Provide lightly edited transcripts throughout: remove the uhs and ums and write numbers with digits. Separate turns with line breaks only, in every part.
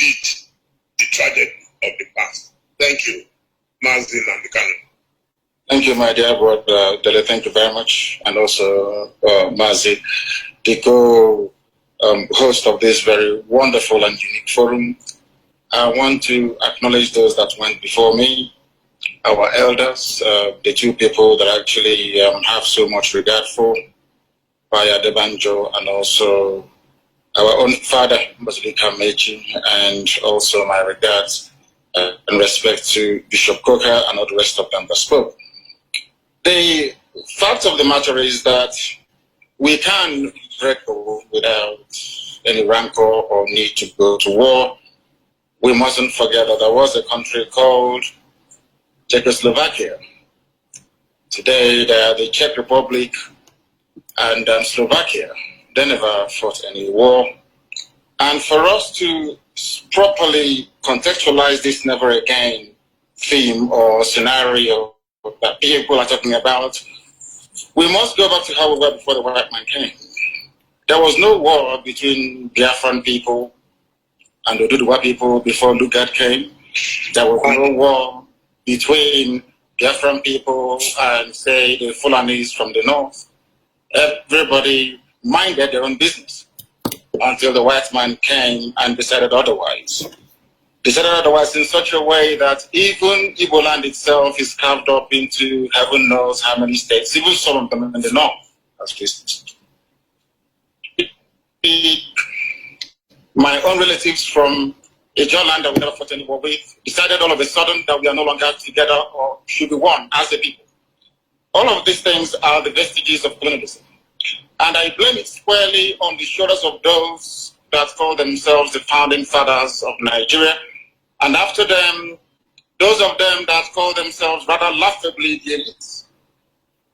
repeat the tragedy of the past. Thank you, Mazi Nnamdi Kanu.
Thank you, my dear brother Dele. Thank you very much. And also Mazi, the co-host of this very wonderful and unique forum. I want to acknowledge those that went before me, our elders, the two people that I actually have so much regard for, Bayo Adebayo, and also our own father, Mbazuruke Amechi, and also my regards and respect to Bishop Kukah and all the rest of them that spoke. The fact of the matter is that we can reckon without any rancor or need to go to war. We mustn't forget that there was a country called Czechoslovakia. Today they are the Czech Republic and Slovakia. They never fought any war. And for us to properly contextualize this never again theme or scenario that people are talking about, we must go back to how we were before the white man came. There was no war between Biafran people and the Oduduwa people before Lugard came. There was no war between Biafran people and, say, the Fulanis from the north. Everybody minded their own business until the white man came and decided otherwise. Decided otherwise in such a way that even Igbo land itself is carved up into heaven knows how many states, even some of them in the north, as Christians. My own relatives from a John land that we never fought any war with decided all of a sudden that we are no longer together or should be one as a people. All of these things are the vestiges of colonialism. And I blame it squarely on the shoulders of those that call themselves the founding fathers of Nigeria. And after them, those of them that call themselves rather laughably the elites.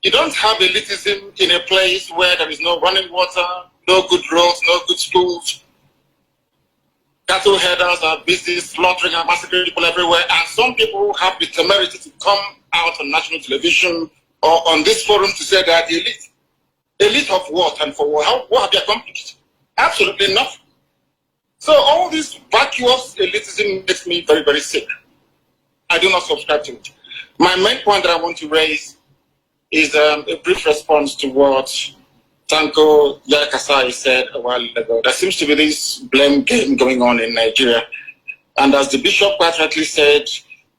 You don't have elitism in a place where there is no running water, no good roads, no good schools. Cattle headers are busy slaughtering and massacring people everywhere. And some people have the temerity to come out on national television or on this forum to say they are the elite. Elite of what and for what? What have you accomplished? Absolutely nothing. So all this vacuous elitism makes me very, very sick. I do not subscribe to it. My main point that I want to raise is a brief response to what Tanko Yakasai said a while ago. There seems to be this blame game going on in Nigeria. And as the bishop quite rightly said,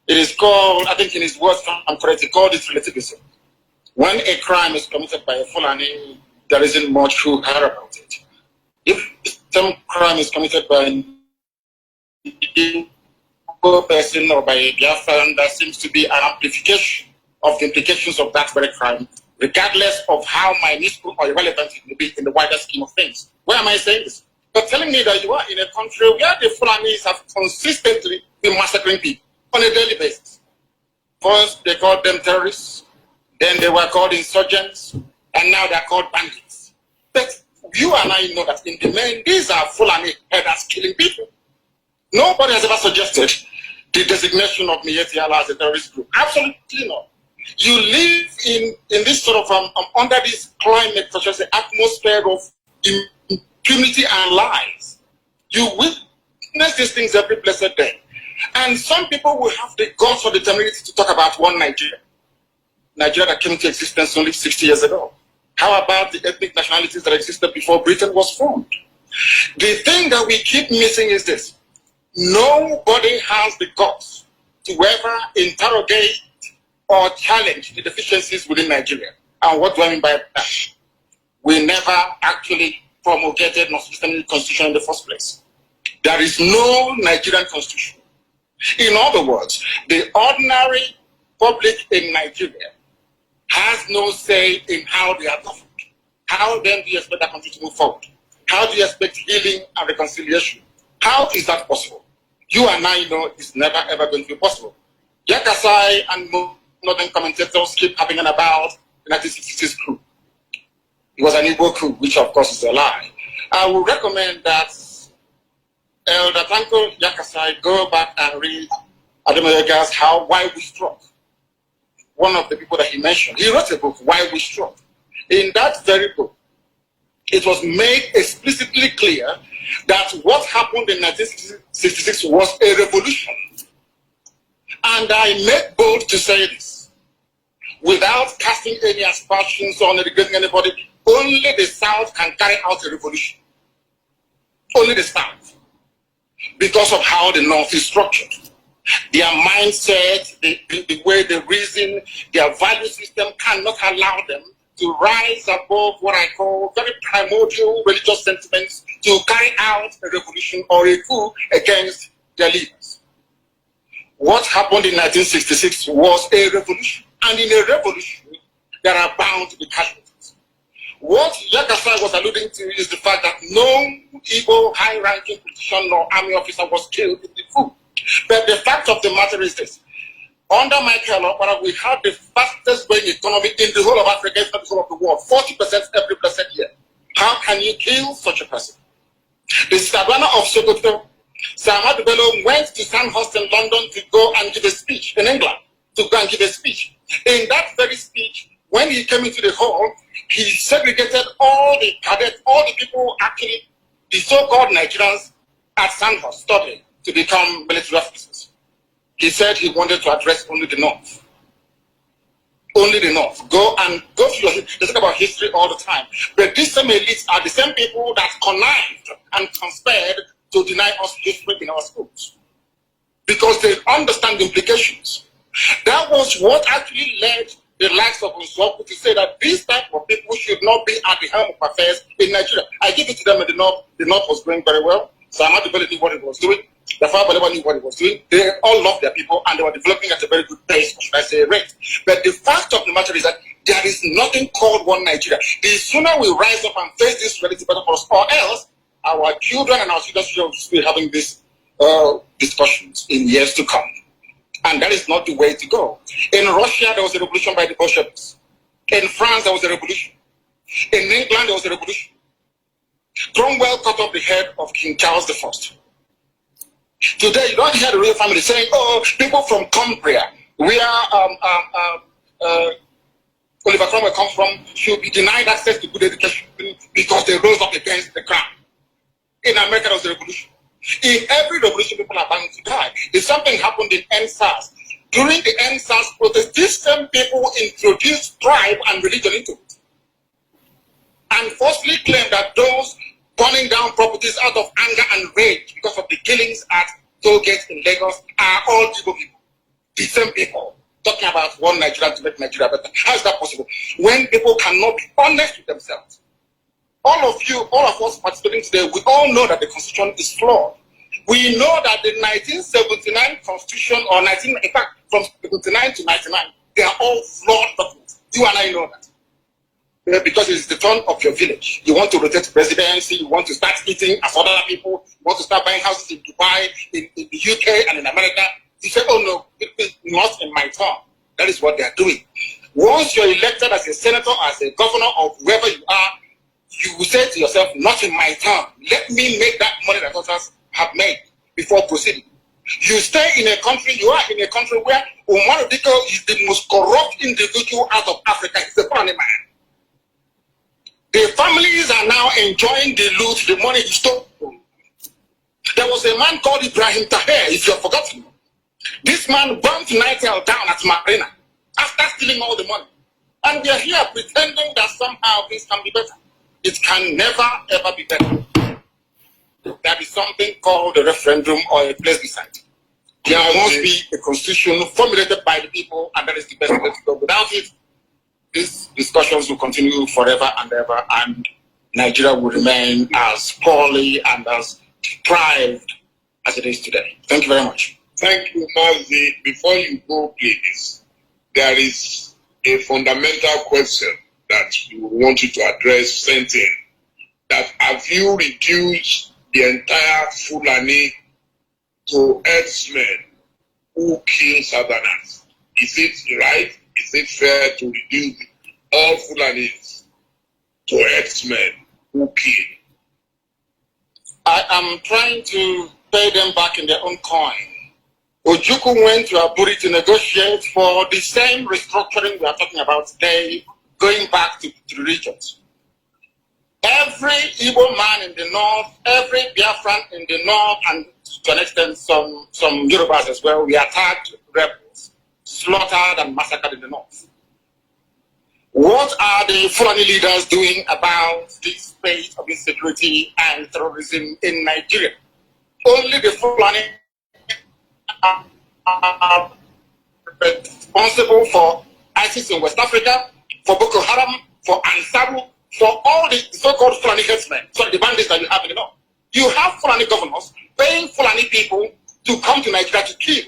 it is called, I think in his words, I'm correct, he called it relativism. When a crime is committed by a Fulani, there isn't much who care about it. If some crime is committed by a person or by a Biafran, there seems to be an amplification of the implications of that very crime, regardless of how minuscule or irrelevant it may be in the wider scheme of things. Why am I saying this? You're telling me that you are in a country where the Fulanis have consistently been massacring people on a daily basis. First, they called them terrorists. Then they were called insurgents, and now they're called bandits. But you and I know that in the main, these are Fulani headers killing people. Nobody has ever suggested the designation of Miyetti Allah as a terrorist group. Absolutely not. You live in this sort of, under this climate, such as the atmosphere of impunity and lies. You witness these things every blessed day. And some people will have the guts or the temerity to talk about one Nigeria. Nigeria that came into existence only 60 years ago. How about the ethnic nationalities that existed before Britain was formed? The thing that we keep missing is this. Nobody has the guts to ever interrogate or challenge the deficiencies within Nigeria. And what do I mean by that? We never actually promulgated nor systematic constitution in the first place. There is no Nigerian constitution. In other words, the ordinary public in Nigeria has no say in how they are governed. How then do you expect that country to move forward? How do you expect healing and reconciliation? How is that possible? You and I know it's never ever going to be possible. Yakasai and northern commentators keep having about the 1960s coup. It was an Igbo coup, which of course is a lie. I would recommend that Elder Tanko Yakasai go back and read Adebayo's Why We Struck. One of the people that he mentioned, he wrote a book, Why We Struck. In that very book, it was made explicitly clear that what happened in 1966 was a revolution. And I make bold to say this, without casting any aspersions on degrading anybody, only the South can carry out a revolution. Only the South. Because of how the North is structured. Their mindset, the way they reason, their value system cannot allow them to rise above what I call very primordial religious sentiments to carry out a revolution or a coup against their leaders. What happened in 1966 was a revolution. And in a revolution, there are bound to be casualties. What Yakasai was alluding to is the fact that no Igbo high-ranking politician or army officer was killed in the coup. But the fact of the matter is this. Under Michael Okpara, we had the fastest growing economy in the whole of Africa, if not the whole of the world, 40% every blessed year. How can you kill such a person? The Savannah of Sokoto, Mazi Nnamdi Kanu went to Sandhurst in London to go and give a speech in England, to go and give a speech. In that very speech, when he came into the hall, he segregated all the cadets, all the people actually, the so-called Nigerians at Sandhurst studying to become military officers. He said he wanted to address only the North. Only the North. Go through your history. They talk about history all the time. But these same elites are the same people that connived and conspired to deny us history in our schools. Because they understand the implications. That was what actually led the likes of Mbazuruke to say that these type of people should not be at the helm of affairs in Nigeria. I give it to them in the North. The North was going very well. So Mazi Nnamdi Kanu knew what it was doing. The father knew what he was doing. They all loved their people and they were developing at a very good pace, or should I say rate. But the fact of the matter is that there is nothing called one Nigeria. The sooner we rise up and face this reality better for us, or else our children and our children will be having these discussions in years to come. And that is not the way to go. In Russia, there was a revolution by the Bolsheviks. In France, there was a revolution. In England, there was a revolution. Cromwell cut off the head of King Charles I. Today, you don't hear the royal family saying, oh, people from Cumbria, where Oliver Cromwell comes from, should be denied access to good education because they rose up against the crown. In America, there was a revolution. In every revolution, people are bound to die. If something happened in NSAS, during the NSAS protest, these same people introduced tribe and religion into it. And falsely claimed that those burning down properties out of anger and rage because of the killings at toll gates in Lagos are all Igbo people. The same people talking about one Nigeria to make Nigeria better. How is that possible? When people cannot be honest with themselves. All of you, all of us participating today, we all know that the Constitution is flawed. We know that the 1979 Constitution, or in fact, from 79 to 99, they are all flawed documents. You and I know that. Because it's the turn of your village. You want to rotate the presidency, you want to start eating as other people, you want to start buying houses in Dubai, in the UK, and in America. You say, oh no, it is not in my turn. That is what they are doing. Once you're elected as a senator, as a governor, or whoever you are, you will say to yourself, not in my turn. Let me make that money that others have made before proceeding. You stay in a country, you are in a country where Umar Diko is the most corrupt individual out of Africa. He's a funny man. The families are now enjoying the loot, the money he stole. There was a man called Ibrahim Taher, if you have forgotten. This man burnt Nitel down at Marina after stealing all the money. And we are here pretending that somehow this can be better. It can never, ever be better. There is something called a referendum or a plebiscite. There must be a constitution formulated by the people, and that is the best way to go. Without it, these discussions will continue forever and ever, and Nigeria will remain as poorly and as deprived as it is today. Thank you very much.
Thank you, Mazi. Before you go, please, there is a fundamental question that we want you to address, sent in. That have you reduced the entire Fulani to herdsmen who kill Southerners? Is it right? Is it fair to reduce all Fulanis to herdsmen who kill?
I am trying to pay them back in their own coin. Ojukwu went to Aburi to negotiate for the same restructuring we are talking about today, going back to the regions. Every Igbo man in the north, every Biafran in the north, and to an extent some Yorubas as well, we attacked rebels, slaughtered and massacred in the north. What are the Fulani leaders doing about this state of insecurity and terrorism in Nigeria? Only the Fulani are responsible for ISIS in West Africa, for Boko Haram, for Ansaru, for all the so-called Fulani headsmen, the bandits that you have in the north. You have Fulani governors paying Fulani people to come to Nigeria to kill.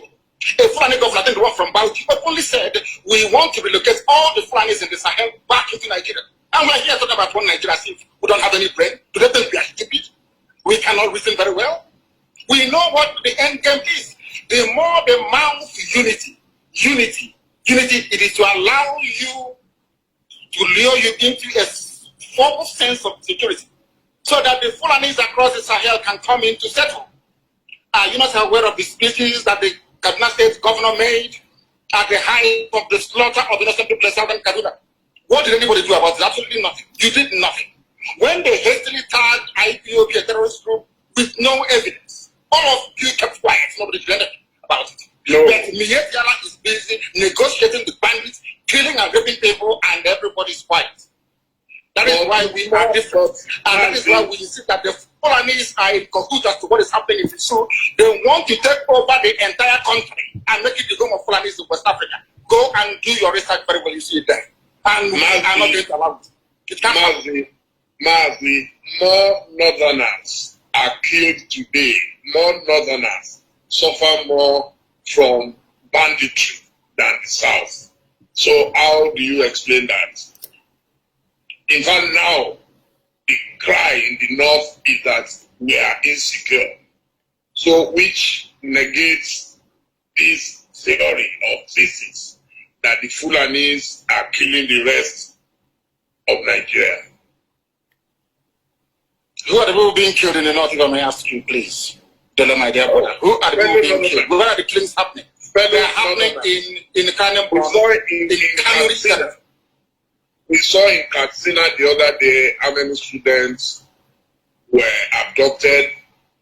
A Fulani governor, I think the one from Bauchi, but only said, we want to relocate all the Fulanis in the Sahel back into Nigeria. And we're here talking about one Nigeria as if we don't have any brain. Do they think we are stupid? We cannot reason very well. We know what the end game is. The more the mouth unity, it is to allow you, to lure you into a false sense of security, so that the Fulanis across the Sahel can come in to settle. Are you not aware of the speeches that the Kaduna State governor made at the height of the slaughter of innocent people in southern Kaduna? What did anybody do about it? Absolutely nothing. You did nothing. When they hastily tagged IPOB a terrorist group with no evidence, all of you kept quiet. Nobody did anything about it. No. But Miyetti Allah is busy negotiating the bandits, killing and raping people, and everybody's quiet. That is why we are different. And that is why we insist that the Fulanis are in cahoots as to what is happening in the zoo. They want to take over the entire country and make it the home of Fulanis in West Africa. Go and do your research very well, you see it there. And we are not going to allow it. It can't happen.
Mazi, more northerners are killed today. More northerners suffer more from banditry than the south. So how do you explain that? In fact, now the cry in the north is that we are insecure. So which negates this theory of thesis that the Fulanis are killing the rest of Nigeria.
Who are the people being killed in the north, if I may ask you, please? Dela, my dear brother. Who are the people being killed? Where are the killings happening? They are happening in the Kanu.
We saw in Katsina the other day how many students were abducted.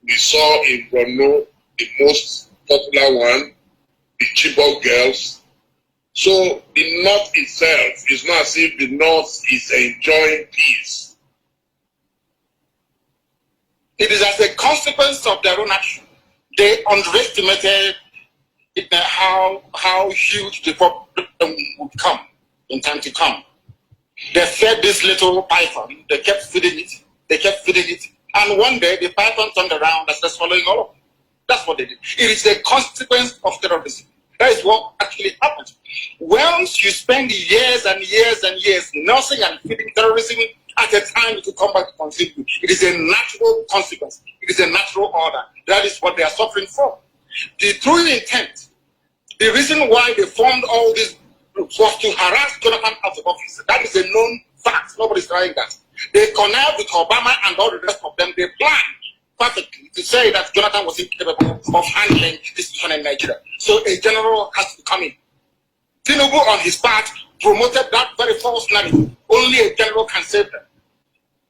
We saw in Borno, the most popular one, the Chibok girls. So the north itself is not as if the north is enjoying peace.
It is as a consequence of their own action. They underestimated how huge the problem would come in time to come. They fed this little python, they kept feeding it, and one day the python turned around and started swallowing all of them. That's what they did. It is a consequence of terrorism. That is what actually happened. Once you spend years and years and years nursing and feeding terrorism, at a time it will come back to consume you. It is a natural consequence. It is a natural order. That is what they are suffering from. The true intent, the reason why they formed all these groups was to harass Jonathan out of office. That is a known fact. Nobody's trying that. They connived with Obama and all the rest of them. They planned perfectly to say that Jonathan was incapable of handling this situation in Nigeria. So a general has to come in. Tinubu, on his part, promoted that very false narrative. Only a general can save them.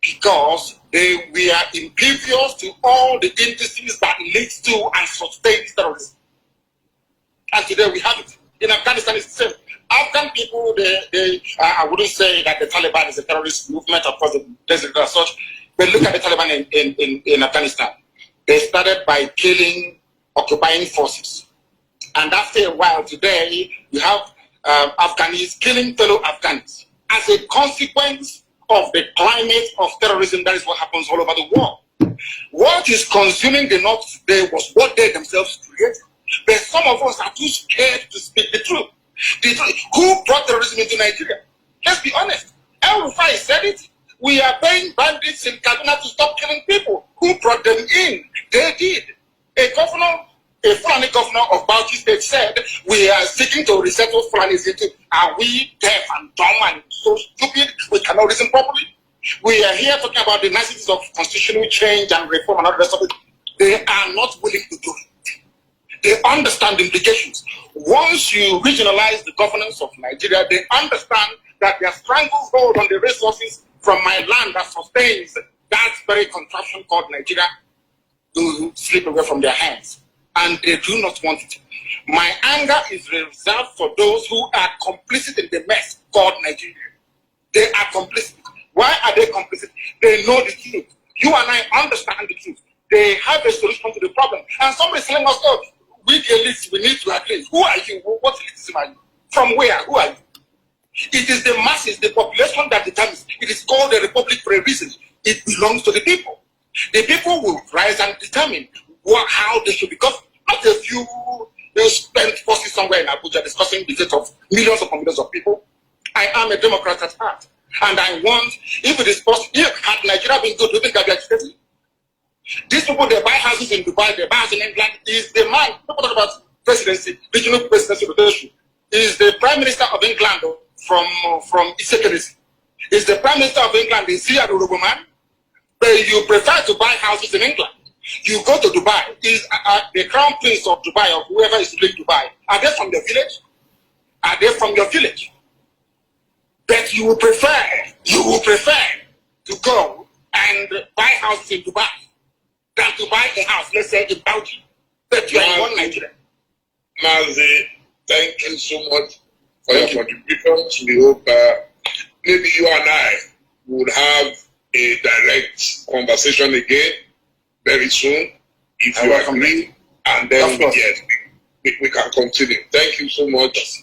Because we are impervious to all the indices that leads to and sustains terrorism. And today we have it. In Afghanistan, it's the same. Afghan people, I wouldn't say that the Taliban is a terrorist movement, of course, there's as such. But look at the Taliban in Afghanistan. They started by killing occupying forces. And after a while, today, you have Afghans killing fellow Afghans. As a consequence of the climate of terrorism, that is what happens all over the world. What is consuming the North today was what they themselves created. But some of us are too scared to speak the truth. Who brought terrorism into Nigeria? Let's be honest. El Rufai said it. We are paying bandits in Kaduna to stop killing people. Who brought them in? They did. A Fulani governor of Bauchi State said, we are seeking to resettle Fulanis into, are we deaf and dumb and so stupid we cannot reason properly? We are here talking about the niceties of constitutional change and reform and all the rest of it. They are not willing to do it. They understand the implications. Once you regionalize the governance of Nigeria, they understand that their stranglehold on the resources from my land that sustains that very contraption called Nigeria to slip away from their hands. And they do not want it. My anger is reserved for those who are complicit in the mess called Nigeria. They are complicit. Why are they complicit? They know the truth. You and I understand the truth. They have a solution to the problem. And somebody is telling us, oh, we the elites, we need to agree. Who are you? What elitism are you? From where? Who are you? It is the masses, the population that determines. It is called a republic for a reason. It belongs to the people. The people will rise and determine how they should be governed. Not a few who spent forces somewhere in Abuja discussing the fate of millions upon millions of people. I am a Democrat at heart. And I want, if it is possible, had Nigeria been good, do you think I'd be agitated? These people, they buy houses in Dubai, they buy houses in England. Is the man, people talk about presidency, regional presidency rotation, is the Prime Minister of England from Isekeresi. Is the Prime Minister of England, is he an Urugu man? But you prefer to buy houses in England. You go to Dubai, is the Crown Prince of Dubai, or whoever is ruling Dubai, are they from your village? Are they from your village? But you will prefer to go and buy houses in Dubai than to buy a house, let's say, in Belgium. But you are in one Nigeria.
Mazi, thank you so much for your contributions. We hope maybe you and I would have a direct conversation again very soon, if you agree, and then we can continue. Thank you so much.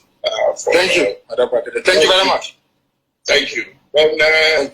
Thank you. Thank you very much.
Thank you. Well,